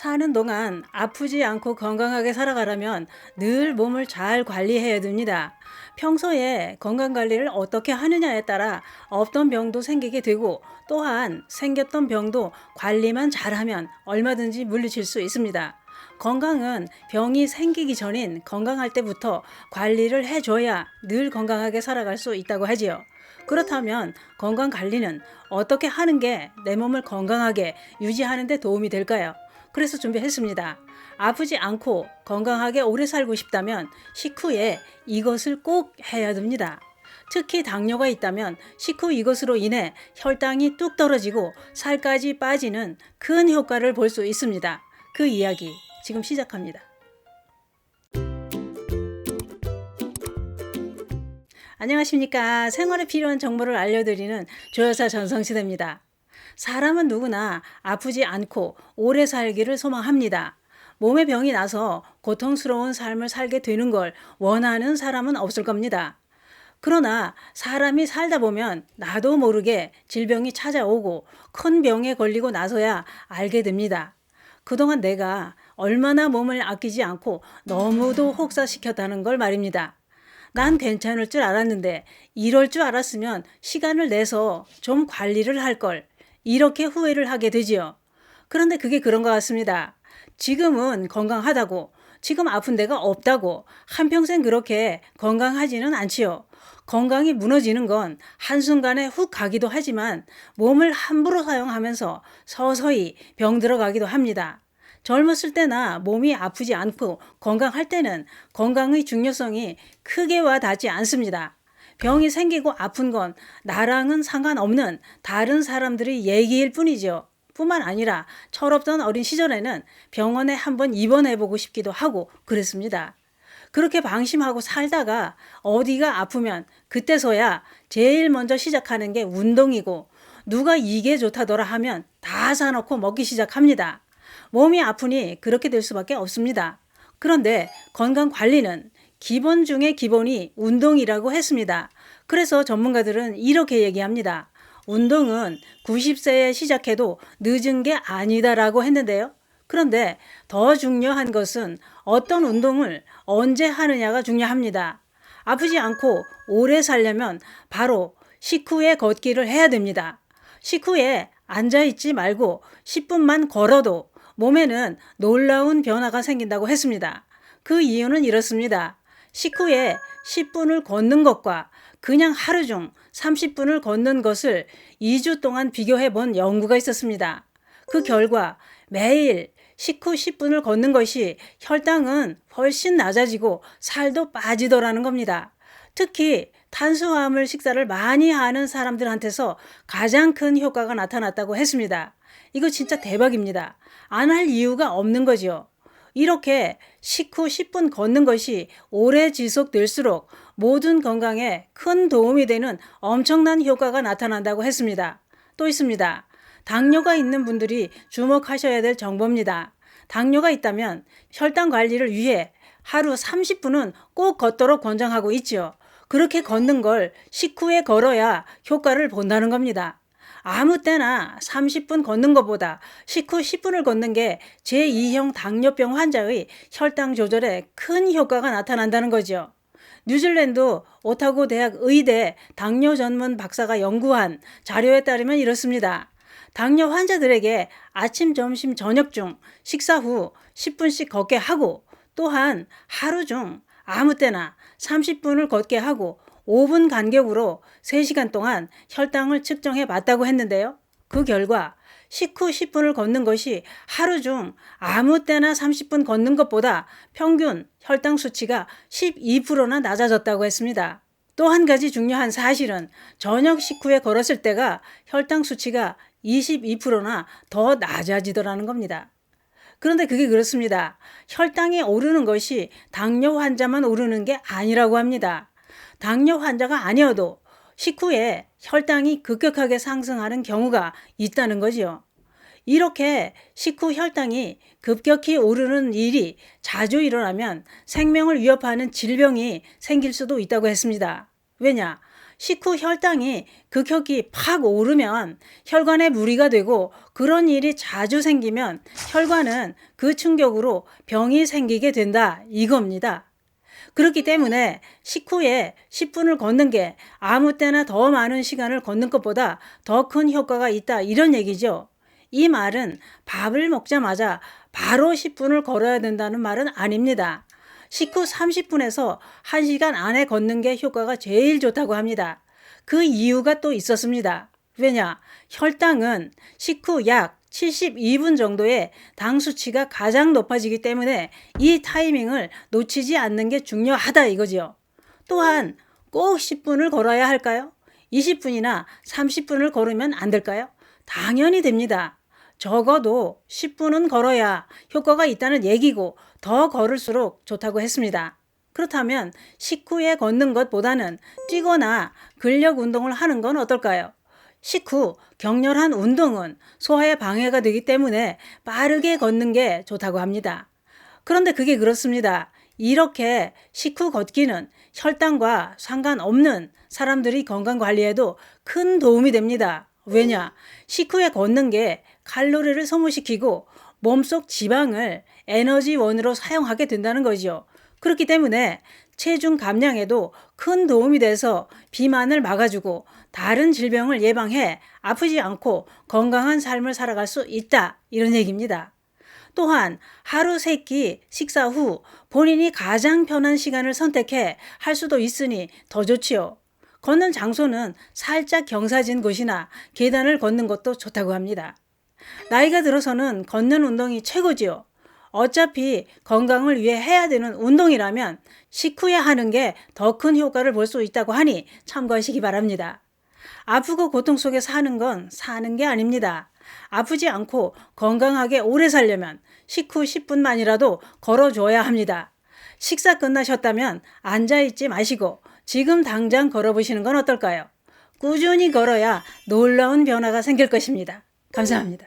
사는 동안 아프지 않고 건강하게 살아가려면 늘 몸을 잘 관리해야 됩니다. 평소에 건강 관리를 어떻게 하느냐에 따라 없던 병도 생기게 되고 또한 생겼던 병도 관리만 잘하면 얼마든지 물리칠 수 있습니다. 건강은 병이 생기기 전인 건강할 때부터 관리를 해줘야 늘 건강하게 살아갈 수 있다고 하지요. 그렇다면 건강 관리는 어떻게 하는 게 내 몸을 건강하게 유지하는 데 도움이 될까요? 그래서 준비했습니다. 아프지 않고 건강하게 오래 살고 싶다면 식후에 이것을 꼭 해야 됩니다. 특히 당뇨가 있다면 식후 이것으로 인해 혈당이 뚝 떨어지고 살까지 빠지는 큰 효과를 볼 수 있습니다. 그 이야기 지금 시작합니다. 안녕하십니까. 생활에 필요한 정보를 알려드리는 조여사 전성시대입니다. 사람은 누구나 아프지 않고 오래 살기를 소망합니다. 몸에 병이 나서 고통스러운 삶을 살게 되는 걸 원하는 사람은 없을 겁니다. 그러나 사람이 살다 보면 나도 모르게 질병이 찾아오고 큰 병에 걸리고 나서야 알게 됩니다. 그동안 내가 얼마나 몸을 아끼지 않고 너무도 혹사시켰다는 걸 말입니다. 난 괜찮을 줄 알았는데 이럴 줄 알았으면 시간을 내서 좀 관리를 할 걸. 이렇게 후회를 하게 되지요. 그런데 그게 그런 것 같습니다. 지금은 건강하다고, 지금 아픈 데가 없다고 한평생 그렇게 건강하지는 않지요. 건강이 무너지는 건 한순간에 훅 가기도 하지만 몸을 함부로 사용하면서 서서히 병 들어가기도 합니다. 젊었을 때나 몸이 아프지 않고 건강할 때는 건강의 중요성이 크게 와 닿지 않습니다. 병이 생기고 아픈 건 나랑은 상관없는 다른 사람들의 얘기일 뿐이죠. 뿐만 아니라 철없던 어린 시절에는 병원에 한번 입원해보고 싶기도 하고 그랬습니다. 그렇게 방심하고 살다가 어디가 아프면 그때서야 제일 먼저 시작하는 게 운동이고 누가 이게 좋다더라 하면 다 사놓고 먹기 시작합니다. 몸이 아프니 그렇게 될 수밖에 없습니다. 그런데 건강 관리는 기본 중에 기본이 운동이라고 했습니다. 그래서 전문가들은 이렇게 얘기합니다. 운동은 90세에 시작해도 늦은 게 아니다라고 했는데요. 그런데 더 중요한 것은 어떤 운동을 언제 하느냐가 중요합니다. 아프지 않고 오래 살려면 바로 식후에 걷기를 해야 됩니다. 식후에 앉아있지 말고 10분만 걸어도 몸에는 놀라운 변화가 생긴다고 했습니다. 그 이유는 이렇습니다. 식후에 10분을 걷는 것과 그냥 하루 중 30분을 걷는 것을 2주 동안 비교해 본 연구가 있었습니다. 그 결과 매일 식후 10분을 걷는 것이 혈당은 훨씬 낮아지고 살도 빠지더라는 겁니다. 특히 탄수화물 식사를 많이 하는 사람들한테서 가장 큰 효과가 나타났다고 했습니다. 이거 진짜 대박입니다. 안 할 이유가 없는 거죠. 이렇게 식후 10분 걷는 것이 오래 지속될수록 모든 건강에 큰 도움이 되는 엄청난 효과가 나타난다고 했습니다. 또 있습니다. 당뇨가 있는 분들이 주목하셔야 될 정보입니다. 당뇨가 있다면 혈당 관리를 위해 하루 30분은 꼭 걷도록 권장하고 있죠. 그렇게 걷는 걸 식후에 걸어야 효과를 본다는 겁니다. 아무 때나 30분 걷는 것보다 식후 10분을 걷는 게 제2형 당뇨병 환자의 혈당 조절에 큰 효과가 나타난다는 거죠. 뉴질랜드 오타고 대학 의대 당뇨 전문 박사가 연구한 자료에 따르면 이렇습니다. 당뇨 환자들에게 아침, 점심, 저녁 중 식사 후 10분씩 걷게 하고 또한 하루 중 아무 때나 30분을 걷게 하고 5분 간격으로 3시간 동안 혈당을 측정해 봤다고 했는데요. 그 결과 식후 10분을 걷는 것이 하루 중 아무 때나 30분 걷는 것보다 평균 혈당 수치가 12%나 낮아졌다고 했습니다. 또 한 가지 중요한 사실은 저녁 식후에 걸었을 때가 혈당 수치가 22%나 더 낮아지더라는 겁니다. 그런데 그게 그렇습니다. 혈당이 오르는 것이 당뇨 환자만 오르는 게 아니라고 합니다. 당뇨 환자가 아니어도 식후에 혈당이 급격하게 상승하는 경우가 있다는 거지요. 이렇게 식후 혈당이 급격히 오르는 일이 자주 일어나면 생명을 위협하는 질병이 생길 수도 있다고 했습니다. 왜냐? 식후 혈당이 급격히 팍 오르면 혈관에 무리가 되고 그런 일이 자주 생기면 혈관은 그 충격으로 병이 생기게 된다 이겁니다. 그렇기 때문에 식후에 10분을 걷는 게 아무 때나 더 많은 시간을 걷는 것보다 더 큰 효과가 있다 이런 얘기죠. 이 말은 밥을 먹자마자 바로 10분을 걸어야 된다는 말은 아닙니다. 식후 30분에서 1시간 안에 걷는 게 효과가 제일 좋다고 합니다. 그 이유가 또 있었습니다. 왜냐? 혈당은 식후 약 72분 정도의 당 수치가 가장 높아지기 때문에 이 타이밍을 놓치지 않는 게 중요하다 이거지요. 또한 꼭 10분을 걸어야 할까요? 20분이나 30분을 걸으면 안 될까요? 당연히 됩니다. 적어도 10분은 걸어야 효과가 있다는 얘기고 더 걸을수록 좋다고 했습니다. 그렇다면 식후에 걷는 것보다는 뛰거나 근력 운동을 하는 건 어떨까요? 식후 격렬한 운동은 소화에 방해가 되기 때문에 빠르게 걷는 게 좋다고 합니다. 그런데 그게 그렇습니다. 이렇게 식후 걷기는 혈당과 상관없는 사람들이 건강 관리에도 큰 도움이 됩니다. 왜냐? 식후에 걷는 게 칼로리를 소모시키고 몸속 지방을 에너지원으로 사용하게 된다는 거죠. 그렇기 때문에 체중 감량에도 큰 도움이 돼서 비만을 막아주고 다른 질병을 예방해 아프지 않고 건강한 삶을 살아갈 수 있다 이런 얘기입니다. 또한 하루 3끼 식사 후 본인이 가장 편한 시간을 선택해 할 수도 있으니 더 좋지요. 걷는 장소는 살짝 경사진 곳이나 계단을 걷는 것도 좋다고 합니다. 나이가 들어서는 걷는 운동이 최고지요. 어차피 건강을 위해 해야 되는 운동이라면 식후에 하는 게 더 큰 효과를 볼 수 있다고 하니 참고하시기 바랍니다. 아프고 고통 속에 사는 건 사는 게 아닙니다. 아프지 않고 건강하게 오래 살려면 식후 10분만이라도 걸어줘야 합니다. 식사 끝나셨다면 앉아있지 마시고 지금 당장 걸어보시는 건 어떨까요? 꾸준히 걸어야 놀라운 변화가 생길 것입니다. 감사합니다.